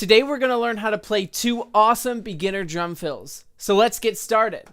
Today we're going to learn how to play two awesome beginner drum fills. So let's get started.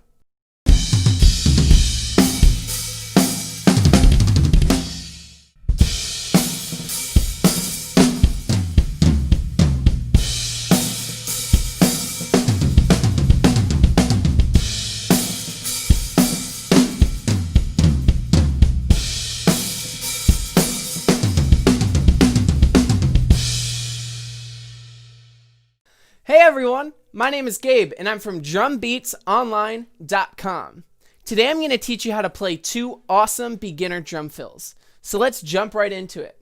Hey everyone, my name is Gabe and I'm from drumbeatsonline.com. Today I'm going to teach you how to play two awesome beginner drum fills. So let's jump right into it.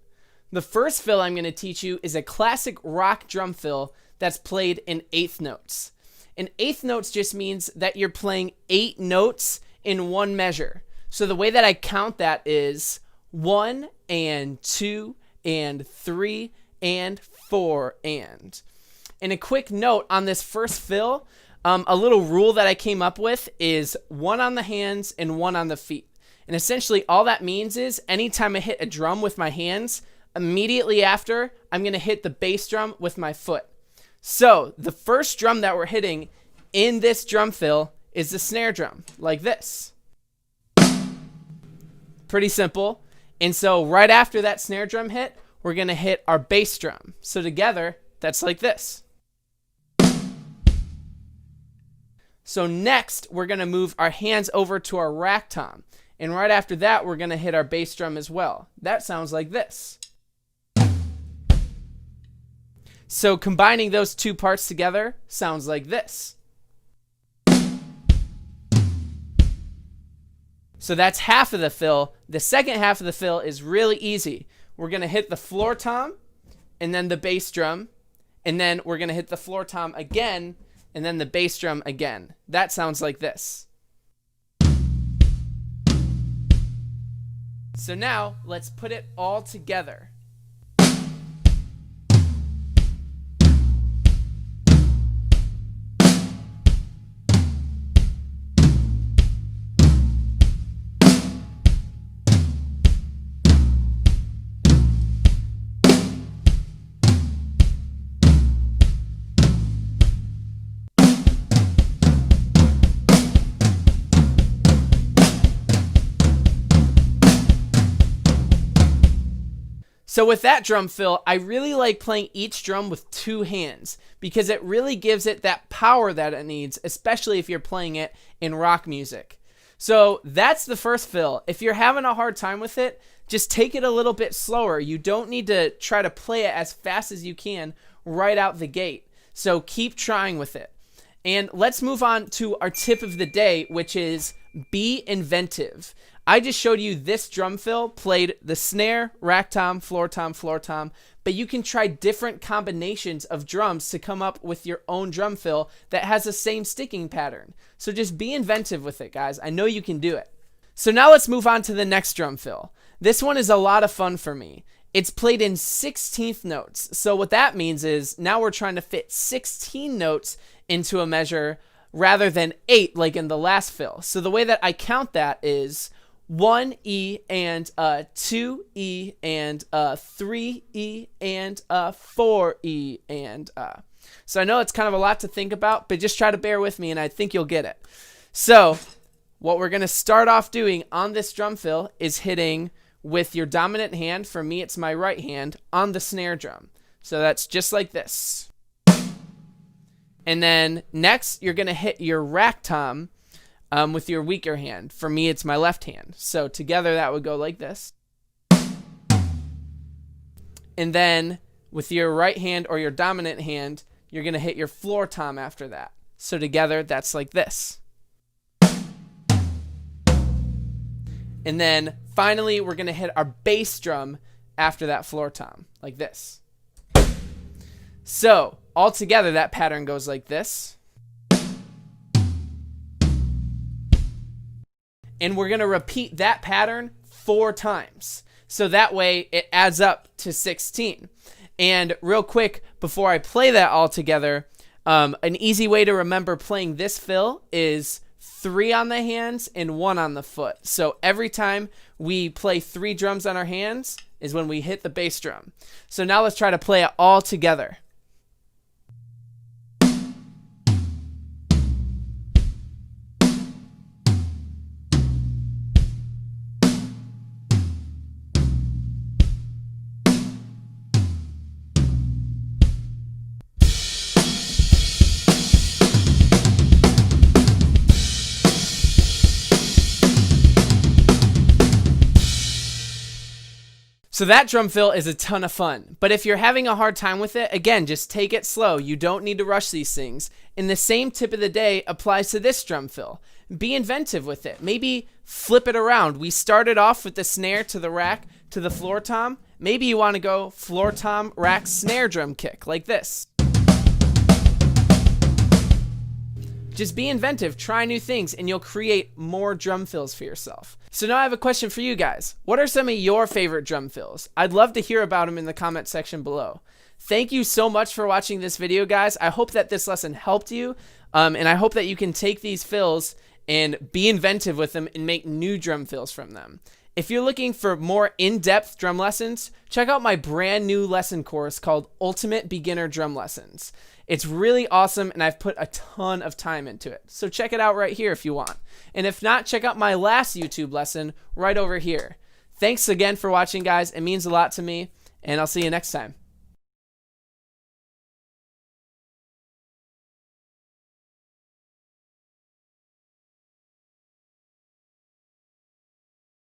The first fill I'm going to teach you is a classic rock drum fill that's played in eighth notes. And eighth notes just means that you're playing 8 notes in one measure. So the way that I count that is 1 and 2 and 3 and 4 and. And a quick note on this first fill, a little rule that I came up with is 1 on the hands and 1 on the feet. And essentially all that means is anytime I hit a drum with my hands, immediately after, I'm going to hit the bass drum with my foot. So the first drum that we're hitting in this drum fill is the snare drum, like this. Pretty simple. And so right after that snare drum hit, we're going to hit our bass drum. So together, that's like this. So next, we're going to move our hands over to our rack tom. And right after that, we're going to hit our bass drum as well. That sounds like this. So combining those two parts together sounds like this. So that's half of the fill. The second half of the fill is really easy. We're going to hit the floor tom and then the bass drum. And then we're going to hit the floor tom again and then the bass drum again. That sounds like this. So now let's put it all together. So with that drum fill, I really like playing each drum with 2 hands because it really gives it that power that it needs, especially if you're playing it in rock music. So that's the first fill. If you're having a hard time with it, just take it a little bit slower. You don't need to try to play it as fast as you can right out the gate. So keep trying with it. And let's move on to our tip of the day, which is be inventive. I just showed you this drum fill played the snare, rack tom, floor tom, but you can try different combinations of drums to come up with your own drum fill that has the same sticking pattern. So just be inventive with it, guys. I know you can do it. So now let's move on to the next drum fill. This one is a lot of fun for me. It's played in 16th notes. So what that means is now we're trying to fit 16 notes into a measure rather than 8 like in the last fill. So the way that I count that is 1 E and 2 E and 3 E and 4 E and So I know it's kind of a lot to think about, but just try to bear with me and I think you'll get it. So what we're going to start off doing on this drum fill is hitting with your dominant hand, for me it's my right hand, on the snare drum. So that's just like this. And then next you're going to hit your rack tom with your weaker hand. For me, it's my left hand. So together that would go like this. And then with your right hand or your dominant hand, you're going to hit your floor tom after that. So together that's like this. And then finally, we're going to hit our bass drum after that floor tom, like this. So all together, that pattern goes like this. And we're going to repeat that pattern 4 times. So that way it adds up to 16. And real quick, before I play that all together, an easy way to remember playing this fill is 3 on the hands and 1 on the foot. So every time we play 3 drums on our hands is when we hit the bass drum. So now let's try to play it all together. So that drum fill is a ton of fun, but if you're having a hard time with it, again, just take it slow. You don't need to rush these things. And the same tip of the day applies to this drum fill. Be inventive with it. Maybe flip it around. We started off with the snare to the rack to the floor tom. Maybe you want to go floor tom, rack, snare drum kick like this. Just be inventive, try new things, and you'll create more drum fills for yourself. So now I have a question for you guys. What are some of your favorite drum fills? I'd love to hear about them in the comment section below. Thank you so much for watching this video, guys. I hope that this lesson helped you, and I hope that you can take these fills and be inventive with them and make new drum fills from them. If you're looking for more in-depth drum lessons, check out my brand new lesson course called Ultimate Beginner Drum Lessons. It's really awesome, and I've put a ton of time into it. So check it out right here if you want. And if not, check out my last YouTube lesson right over here. Thanks again for watching, guys. It means a lot to me, and I'll see you next time.